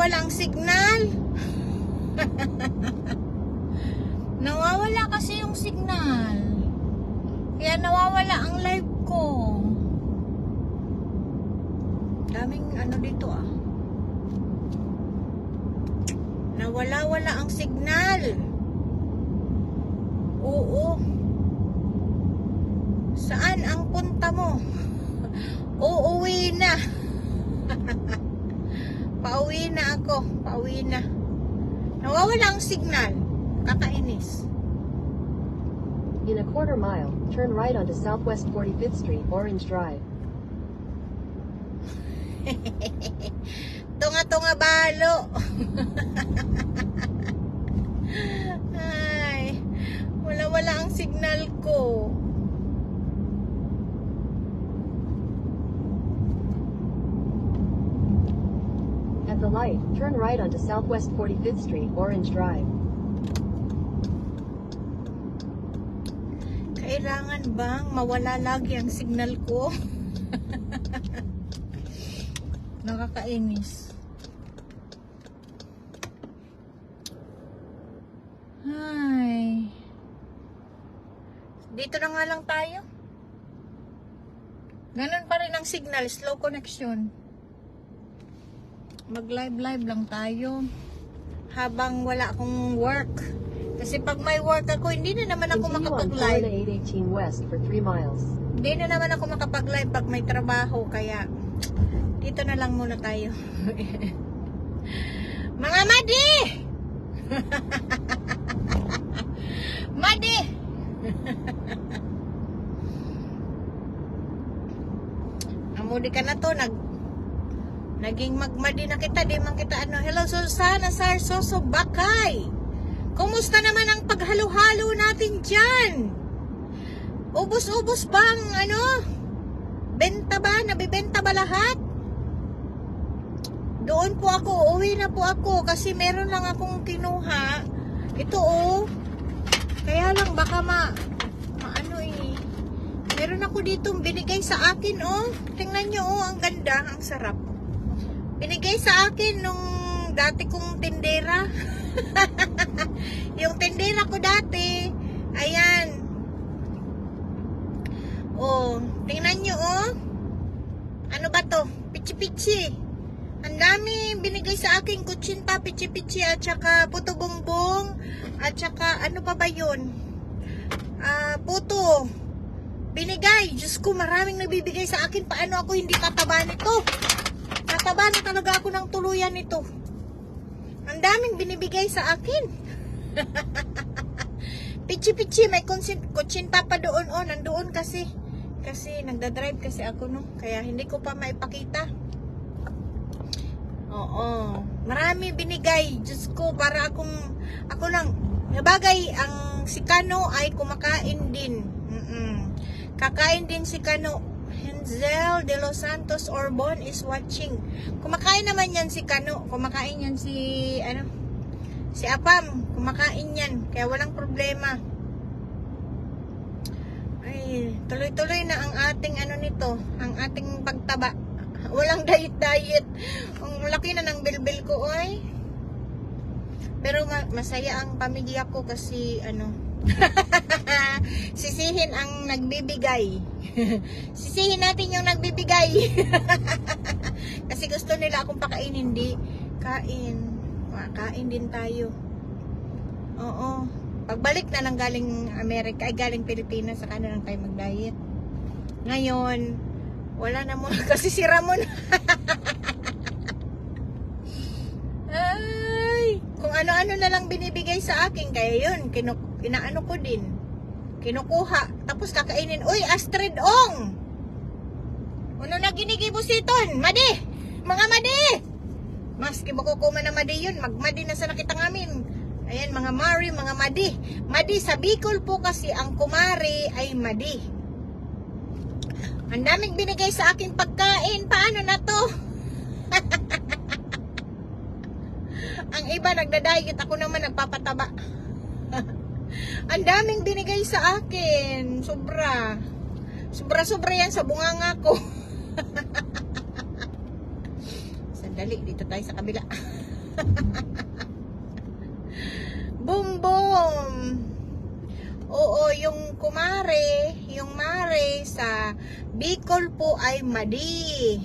nawawala ang signal. Nawawala kasi yung signal. Kaya nawawala ang live ko. Daming ano dito ah. Nawala-wala ang signal. Oo. Saan ang punta mo? Uuwi na. Pauwi na ako. Pauwi na. Nawawala ang signal. Kakainis. In a quarter mile, turn right onto Southwest 45th Street, Orange Drive. Tunga-tunga balo. Ay, wala-wala ang signal ko. At the light, turn right onto Southwest 45th Street, Orange Drive. Kailangan bang mawala lagi ang signal ko? Nakakainis. Ay. Dito na nga lang tayo. Ganun pa rin ang signal, slow connection. Mag-live lang tayo habang wala akong work. Kasi pag may work ako, hindi na naman ako Continue on makapag-live. Florida 818 West for 3 miles. Hindi na naman ako makapag-live pag may trabaho. Kaya, dito na lang muna tayo. Mga Madi! Madi! Amudi ka na to. Naging magmadi na kita. Di man kita ano. Hello, Susana Sarsoso Bakay. Kumusta naman ang paghalo-halo natin dyan? Ubus-ubus bang ano? Benta ba? Nabibenta ba lahat? Doon po ako. Uwi na po ako. Kasi meron lang akong kinuha. Ito oh. Kaya lang baka maano eh. Meron ako dito binigay sa akin oh. Tingnan nyo oh. Ang ganda. Ang sarap. Binigay sa akin nung dati kong tindera. Yung tindera ko dati. Ayan. Oh, tingnan nyo oh. Ano ba to? Pichi-pichi. Ang dami binigay sa akin. Kutsinta, pichi-pichi, at saka puto bongbong, at saka ano pa ba yun? Puto. Binigay. Diyos ko, maraming nabibigay sa akin. Paano ako hindi tataba nito? Tataba na talaga ako ng tuluyan nito. Ang daming binibigay sa akin. Pichi-pichi, may kutsinta pa doon. Oh, nandoon kasi. Kasi nagdadrive kasi ako no. Kaya hindi ko pa maipakita. Oo. Marami binigay. Diyos ko, para ako lang. Nabagay, ang si Kano ay kumakain din. Kakain din si Kano. Henzel de los Santos Orbon is watching. Kumakain naman yan si Kano. Kumakain yan si si Apam. Kumakain yan. Kaya walang problema. Ay, tuloy-tuloy na ang ating nito. Ang ating pagtaba. Walang diet. Ang laki na ng bilbil ko, oy. Pero masaya ang pamilya ko kasi sisihin ang nagbibigay. Sisihin natin yung nagbibigay. Kasi gusto nila akong pakainin. Hindi. Kain din tayo. Oo. Pagbalik na ng galing Amerika, ay galing Pilipinas, saka na lang tayo mag-diet. Ngayon, wala na muna kasi si Ramon. Ay, kung ano-ano na lang binibigay sa akin, kaya yun, inaano ko din. Kinukuha, tapos kakainin. Uy, Astrid Ong! Ano na ginigibusiton? Madi! Mga Madi! Maski makukuma na Madi yun, magmadi na sa nakita ngamin. Ayan, mga Mari, mga Madi. Madi, sa Bicol po kasi ang kumari ay Madi. Ang daming binigay sa akin pagkain. Paano na to? Ang iba nagda-diet, ako naman nagpapataba. Ang daming binigay sa akin. Sobra. Sobra yan sa bunganga ko. Sandali, dito tayo sa kabila. Boom boom. Oo, yung kumare, yung mare sa Bicol po ay Madi.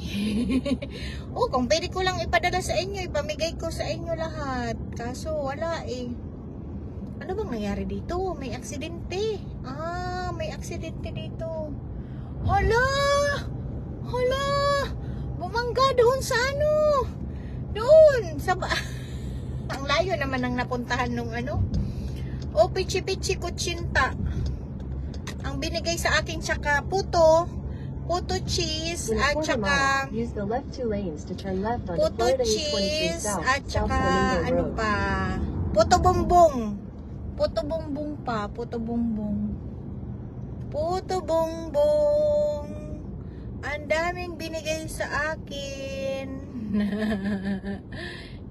Oh, kung pwede ko lang ipadala sa inyo, ipamigay ko sa inyo lahat. Kaso wala eh. Ano bang nangyari dito? May aksidente. Ah, may aksidente dito. Hala! Hala! Bumangga doon sa ano? Doon! Sa ang layo naman ang napuntahan nung ano. O, pichi-pichi kutsinta. Ang binigay sa akin tsaka puto cheese, In a at quarter tsaka mile, use the left 2 lanes to turn left onto puto Florida 823 cheese, South, at South tsaka Flamingo ano Road. pa, puto bongbong. Puto bongbong pa, puto bongbong. Puto bongbong. Ang daming binigay sa akin.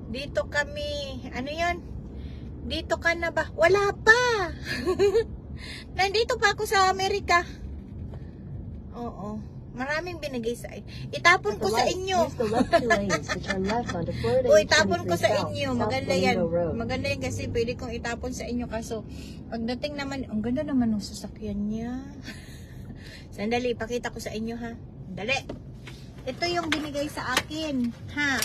Dito kami. Ano yun? Dito ka na ba? Wala pa. Nandito pa ako sa Amerika. Oo. Maraming binigay sa inyo. Itapon At ko the sa light, inyo. use the left 2 lanes to turn left onto Florida O, itapon ko 823 sa South, inyo. South Maganda yan. Flamingo Road. Maganda yan kasi pwede kong itapon sa inyo. Kaso, pagdating naman, ang ganda naman ng sasakyan niya. Sandali, ipakita ko sa inyo ha. Dali. Ito yung binigay sa akin. Ha?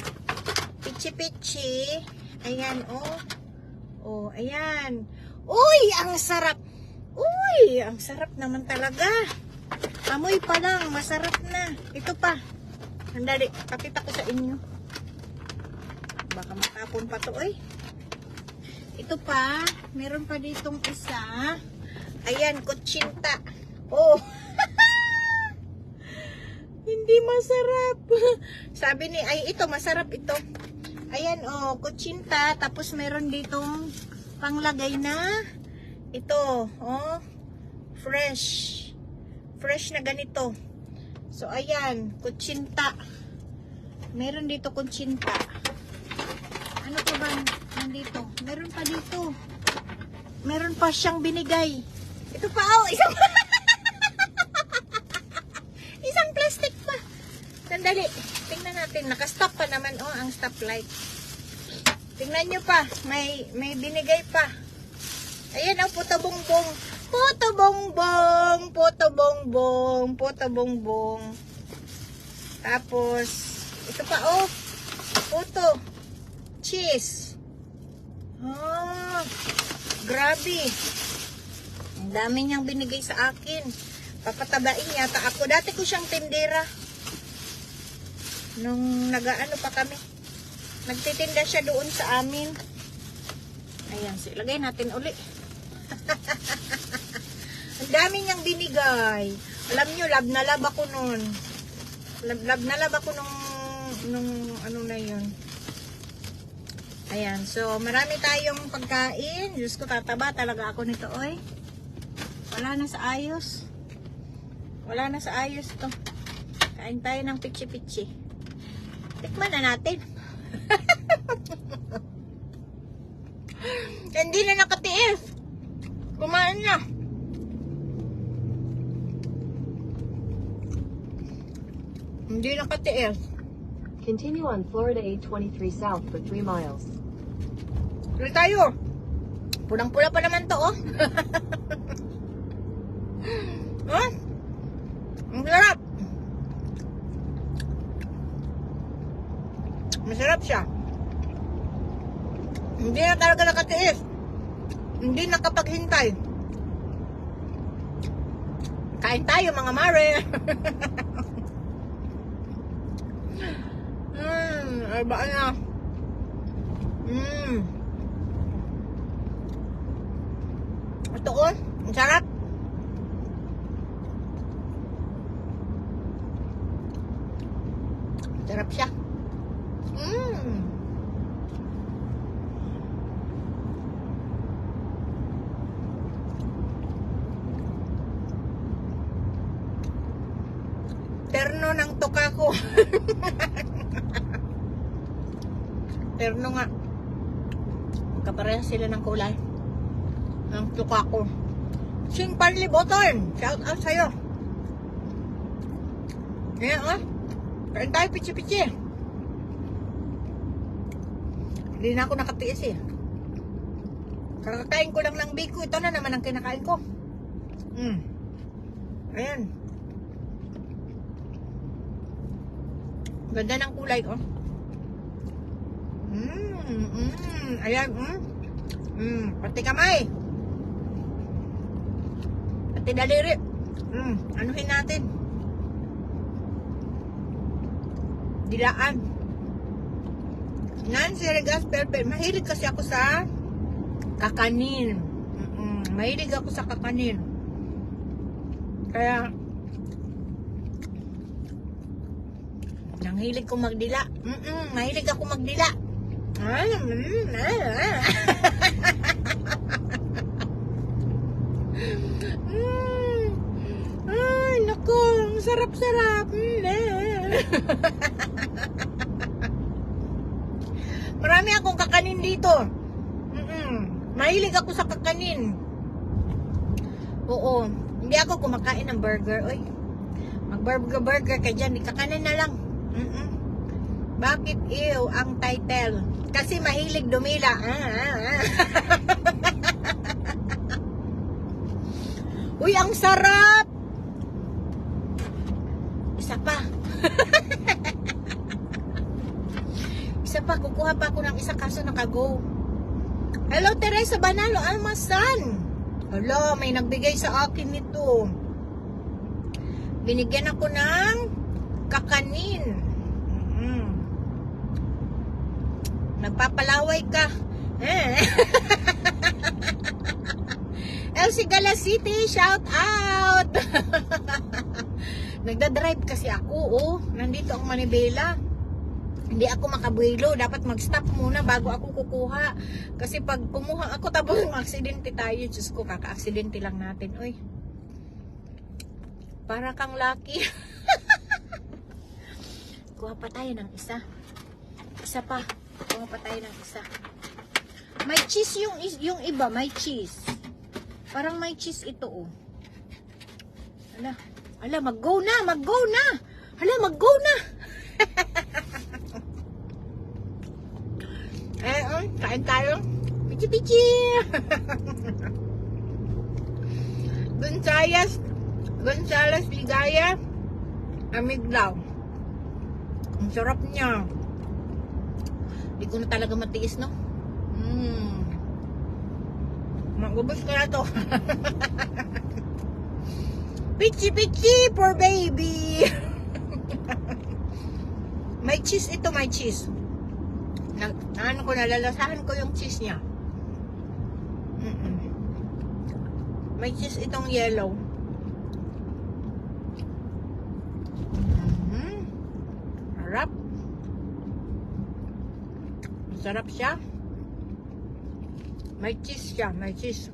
Pichi-pichi. Ayan, oh. Oh, ayan. Uy, ang sarap. Uy, ang sarap naman talaga. Amoy pa lang, masarap na. Ito pa. Sandali, pakita ko sa inyo. Baka matapon pa to, oy. Ito pa, meron pa ditong isa. Ayan, kutsinta. Oh. Hindi masarap. Sabi ni, ay ito, masarap ito. Ayan, oh, kutsinta. Tapos meron ditong panglagay na ito, oh, fresh. Fresh na ganito. So, ayan, kutsinta. Meron dito kutsinta. Ano pa ba nandito? Meron pa dito. Meron pa siyang binigay. Ito pa, oh, isang isang plastic pa. Sandali, tingnan natin. Nakastop pa naman, oh, ang stoplight. Tingnan nyo pa, may binigay pa. Ayan, oh, puto bongbong. Puto bongbong, puto bongbong, puto bongbong. Tapos, ito pa, oh, puto cheese. Oh, grabe. Ang dami niyang binigay sa akin. Papatabain yata ako. Dati ko siyang tindera. Nung nagaano pa kami. Nagtitinda siya doon sa amin. Ayan, so ilagay natin uli. Ang dami niyang binigay. Alam nyo, love na love ako nun. Love na love ako nung ano na yun. Ayan, so marami tayong pagkain. Diyos ko, tataba talaga ako nito, oy. Wala na sa ayos. Wala na sa ayos to. Kain tayo ng pichi-pichi. Tikman na natin. Hindi na nakatiis. Kumain na. Hindi nakatiis. Continue on Florida 823 South for 3 miles. Tuloy tayo. Pulang-pula pa naman to, oh. Huh? Ang sarap. Masarap siya. Hindi na talaga nakatiis. Hindi nakapaghintay. Kain tayo, mga mare. Ay ba na? Ito, oh. Ang sarap. Sarap siya. Terno ng tuka ko. Terno nga. Kaparehas sila ng kulay. Ng tuka ko. Sing Parley Button. Shout out sa'yo. Ayan, oh. Kain tayo, pichi-pichi. Hindi na ako nakatiis eh. Kakakain ko lang ng biko. Ito na naman ang kinakain ko. Ayan. Ganda ng kulay ko. Ayan. Pati kamay. Pati daliri. Anuhin natin. Dilaan. Nancy Regas Perpet. Mahilig kasi ako sa kakanin. Mahilig ako sa kakanin. Kaya nanghilig ko magdila. Mahilig ako magdila. Ay, naku, ang sarap-sarap. Marami akong kakanin dito. Mahilig ako sa kakanin. Oo. Hindi ako kumakain ng burger. Oy, mag-burger ka dyan. Kakanin na lang. Bakit ew ang title? Kasi mahilig dumila. Uy, ang sarap! Isa pa. Isa pa. Kukuha pa ako ng isa kaso nakago. Hello, Teresa Banalo, Almasan. Hello, may nagbigay sa akin nito. Binigyan ako ng kakanin. Nagpapalaway ka. Elsie Gala City, shout out. Nagdadrive kasi ako, oh. Nandito ang Manibela. Hindi ako makabuelo. Dapat mag-stop muna bago ako kukuha. Kasi pag kumuha ako, tapos aksidente tayo. Diyos ko, kaka-aksidente lang natin. Uy. Para kang lucky. Kuha pa tayo ng isa. Isa pa. Kuha pa tayo ng isa. May cheese yung iba. May cheese. Parang may cheese ito, oh. Ala, mag-go na. Mag-go na. Ala, mag-go na. Kain tayo. Pichi-pichi. Gonzales Ligaya. Amiglaw. Ang sarap niya. Hindi ko na talaga matiis, no? Magubos ko na to. Pichi-pichi for baby. May cheese ito, may cheese. Nalalasahan ko yung cheese niya. May cheese itong yellow. Sarap. Sarap siya. May cheese siya, may cheese.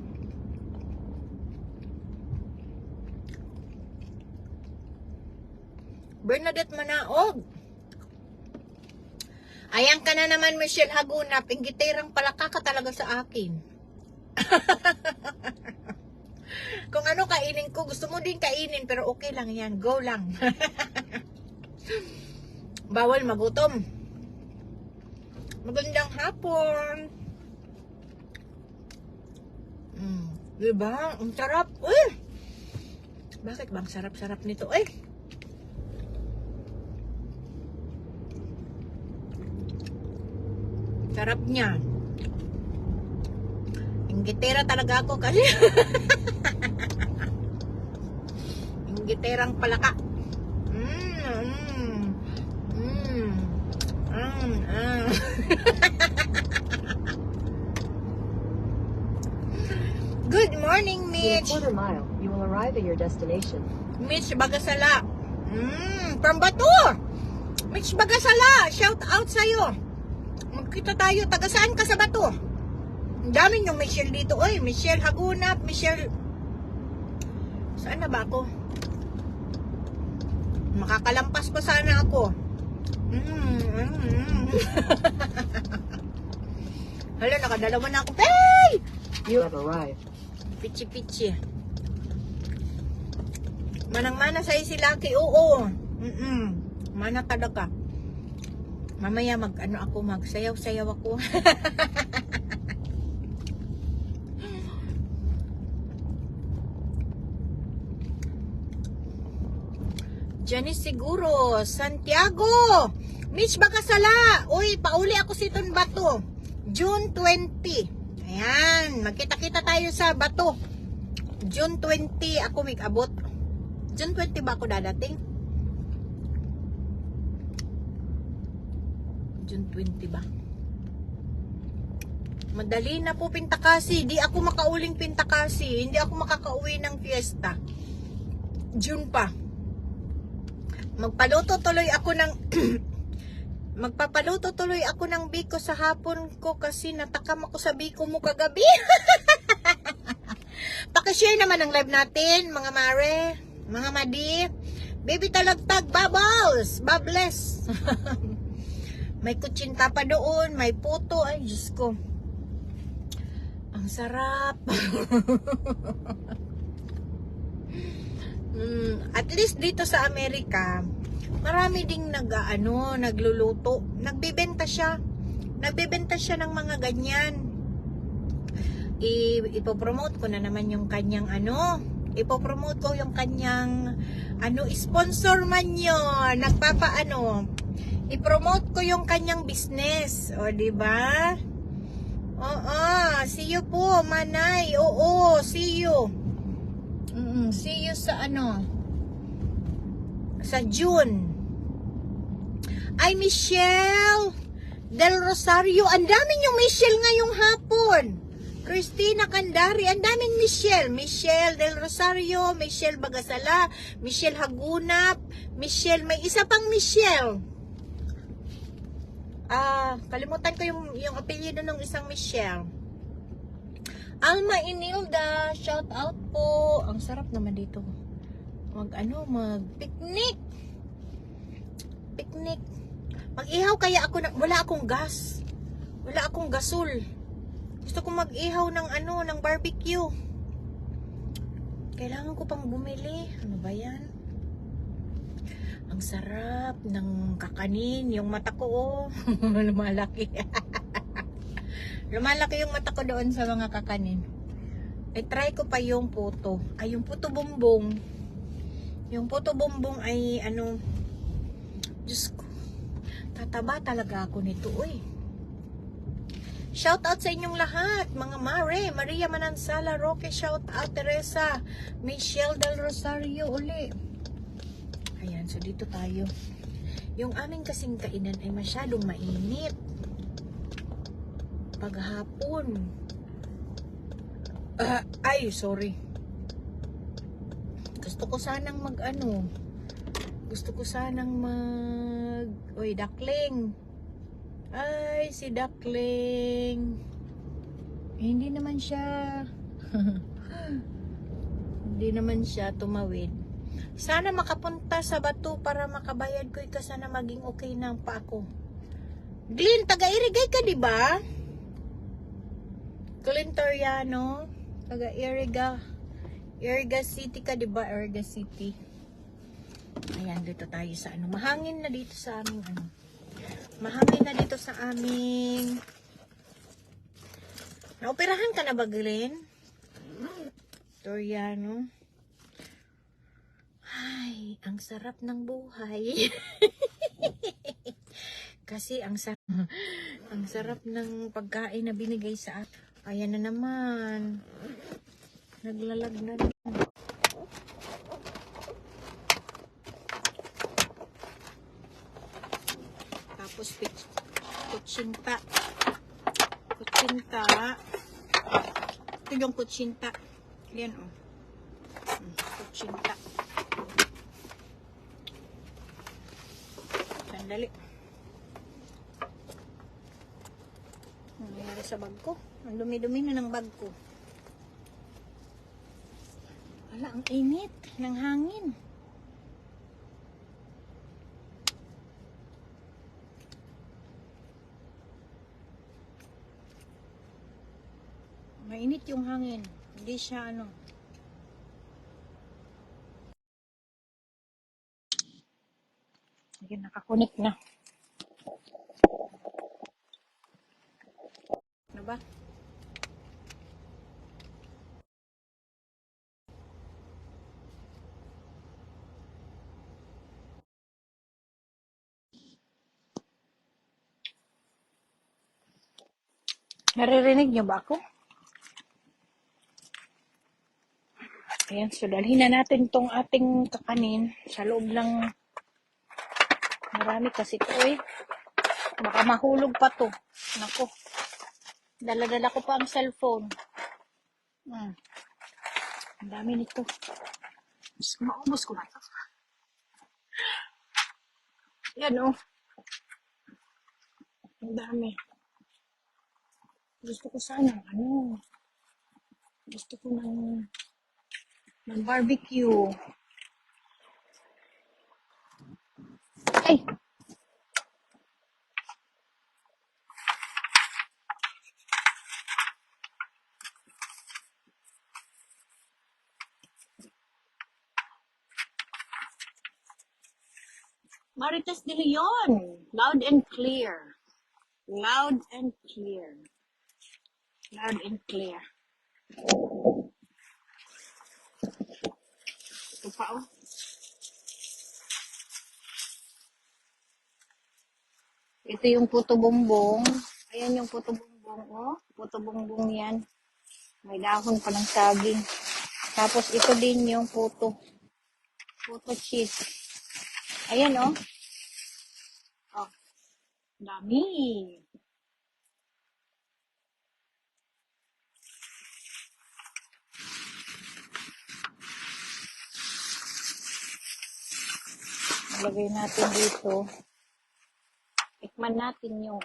Bernadette Manaog. Ayan ka na naman, Michelle Haguna. Pinggiterang palaka ka talaga sa akin. Kung ano kainin ko, gusto mo din kainin, pero okay lang yan. Go lang. Bawal magutom. Magandang hapon. Diba? Ang sarap. Uy! Bakit bang sarap-sarap nito? Uy! Sarap niya. Inggitera talaga ako kasi. Inggiterang palaka. Good morning, In a Mitch. quarter mile, you will arrive at your destination. Mitch Bagasala. From Bato. Mitch Bagasala. Shout out sa'yo. Magkita tayo. Taga saan ka sa Bato? Ang dami yung Michelle dito. Oy, Michelle Haguna. Michelle. Saan na ba ako? Makakalampas pa sana ako. Hala, nakadalawa na ako. Hey! You have arrived. Pichi-pichi. Manang-mana sa'yo si Lucky. Oo. Mana talaga. Mamaya magsayaw-sayaw ako. Janice siguro, Santiago, Mitch Bagasala, uy, pauli ako si Ton Bato, June 20, ayan, magkita-kita tayo sa Bato, June 20, ako abot, June 20 ba ako dadating? June 20 ba? Madali na po Pintakasi, di ako makauling Pintakasi, hindi ako makakauwi ng fiesta, June pa. Magpapaluto tuloy ako ng biko sa hapon ko kasi natakam ako sa biko mo kagabi. Pakishare naman ang live natin, mga mare, mga madi. Baby talagtag, bubbles, bubbles. May kutsinta pa doon, may puto. Ay, Diyos ko. Ang sarap. At least dito sa Amerika, marami ding nagluluto. Nagbebenta siya ng mga ganyan. Ipopromote ko na naman yung kanyang ipopromote ko yung kanyang sponsor man yun. I-promote ko yung kanyang business. O, diba? Oo, see you po, Manay. Oo, see you. See you sa sa June. Ay, Michelle Del Rosario. Ang daming yung Michelle ngayong hapon. Christina Candari. Ang daming Michelle. Michelle Del Rosario. Michelle Bagasala. Michelle Hagunap. Michelle. May isa pang Michelle. Kalimutan ko yung apelyido ng isang Michelle. Alma Inilda, shout out po. Ang sarap naman dito. Mag-picnic. Picnic. Mag-ihaw kaya ako wala akong gas. Wala akong gasol. Gusto ko mag-ihaw ng barbecue. Kailangan ko pang bumili. Ano ba 'yan? Ang sarap ng kakanin, yung mata ko lumalaki. Lumalaki yung mata ko doon sa mga kakanin. Try ko pa yung puto. Yung puto bumbong. Yung puto bumbong ay Diyos ko. Tataba talaga ako nito, uy. Shout out sa inyong lahat, mga Mare, Maria Manansala, Roque, shout out, Teresa, Michelle Del Rosario, uli. Ayan, so dito tayo. Yung aming kasing kainan ay masyadong mainit. Paghapon. Sorry. Gusto ko sanang duckling. Ay, si duckling. Hindi naman siya tumawid. Sana makapunta sa Bato para makabayad ko sana maging okay na pa ako. Glenn, taga-Irigay ka, di ba? Glenn Toriano, taga-Iriga City ka, di ba? Iriga City. Ayan, dito tayo sa mahangin na dito sa aming mahangin na dito sa aming naoperahan ka na ba, Glenn? Toriano. Ay, ang sarap ng buhay. Kasi ang sarap ng pagkain na binigay sa atin. Ayan na naman. Naglalag na naman. Tapos kutsinta. Ito yung kutsinta. Yan kutsinta. Sandali. Ano nangyari sa bag ko? Ang dumi-dumi na ng bag ko. Wala, ang init ng hangin. Mainit yung hangin. Hindi siya Ayan, nakakunik na. ba? Naririnig niyo ba ako? Ayan, so dalhin na natin tong ating kakanin sa loob ng marami kasi ito eh. Baka mahulog pa to. Nako, dala-dala ko pa ang cellphone. Ang dami nito. Maubos ko na ito. Yan oh, ang dami. Gusto ko sana, gusto ko ng barbecue. Ay! Marites de Leon! Loud and clear. Loud and clear. Loud and clear. Ito pa oh. Ito yung puto bumbong. Ayan yung puto bumbong oh. Puto bumbong yan. May dahon pa ng saging. Tapos ito din yung puto. Puto cheese. Ayan oh. Oh, dami. Ilagay natin dito. Tikman natin yung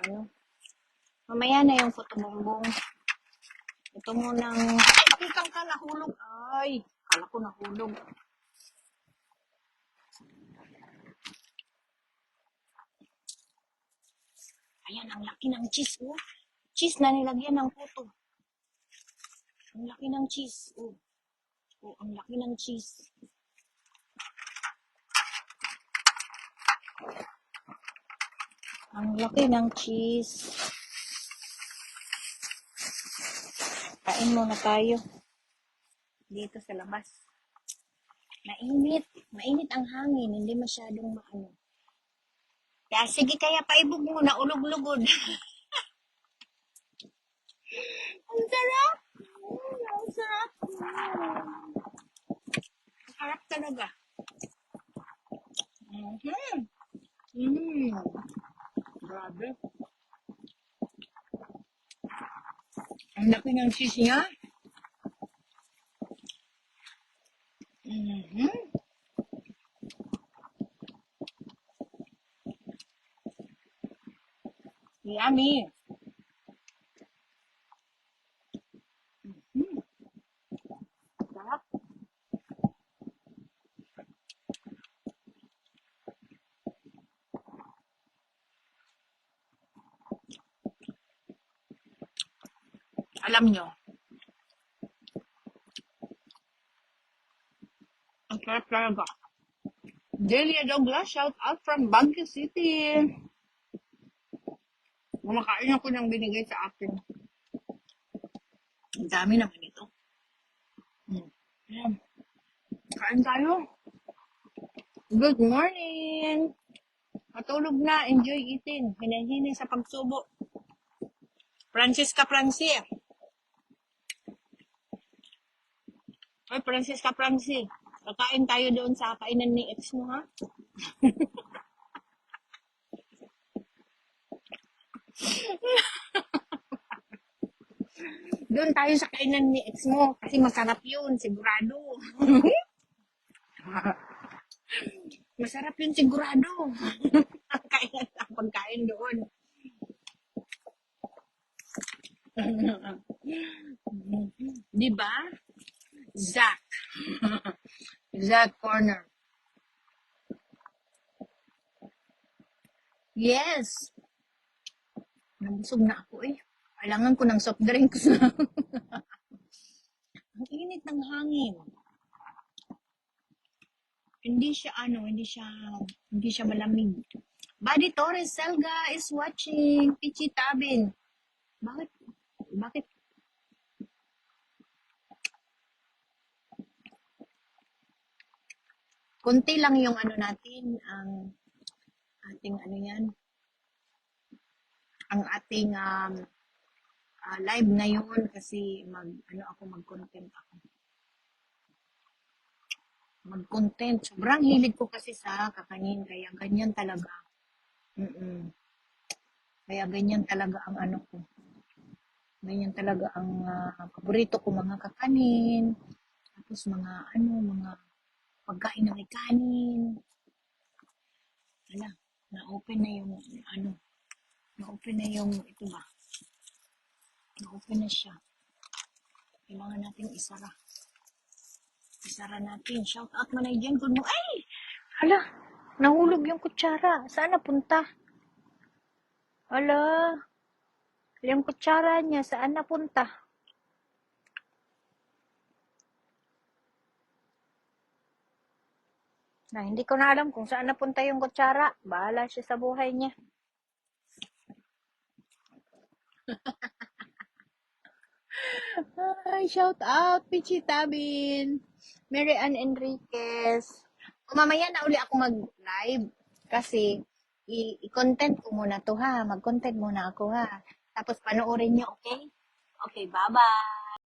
Mamaya na yung puto bumbong. Ito munang... Pakitang ka nahulog. Ay, kala ko nahulog. Ayan, ang laki ng cheese, oh. Cheese na nilagyan ng puto. Ang laki ng cheese, oh. Oh, ang laki ng cheese. Ang laki ng cheese. Kain muna tayo. Dito sa labas. Mainit. Mainit ang hangin. Hindi masyadong maano. Kaya sige, kaya paibog muna. Ulog-lugod. Ang sarap. Ang sarap. Ang sarap talaga. Grabe. Ang laki ng cheese niya. Yummy. Sarap. Alam nyo, ang sarap talaga. Delia Douglas, shout out from Baguio City. Kumakain ako ng binigay sa akin. Ang dami naman ito. Ayan. Kain tayo. Good morning. Matulog na. Enjoy eating. Hinay-hinay sa pagsubo. Francisca Franci. Ay, Francisca Franci. Kakain tayo doon sa kainan ni ex mo, ha? Doon tayo sa kainan ni ex mo. Kasi masarap yun. Sigurado. Masarap yun sigurado. Kainan ang pagkain doon. Diba? Zach. Zach Corner. Yes. Nabusog na ako eh. Kailangan ko ng soft drinks. Ang init ng hangin. Hindi siya malamig. Buddy Torres Selga is watching. Pichi Tabin. Bakit? Bakit? Konti lang yung ano natin, ang ating ano yan, ang ating live na yun kasi mag-content ako. Mag-content. Sobrang hilig ko kasi sa kakanin, kaya ganyan talaga. Mm-mm. Kaya ganyan talaga ang ano ko. Ganyan talaga ang paborito ko mga kakanin. Tapos mga pagkain na may kanin. Ala, na-open na yung ano, na-open na yung ito ba? Na-open na siya. Kailangan natin isara. Isara natin. Shout out mo na dyan. Good mo. Ay! Hala, nahulog yung kutsara. Saan napunta? Hala, yung kutsara niya, saan napunta? Na, hindi ko na alam kung saan napunta yung kutsara. Bahala siya sa buhay niya. Ay, shout out, Pichi Tabin. Mary Ann Enriquez. O, mamaya na uli ako mag-live. Kasi, i-content ko muna to ha. Mag-content muna ako ha. Tapos panoorin niyo, okay? Okay, bye-bye.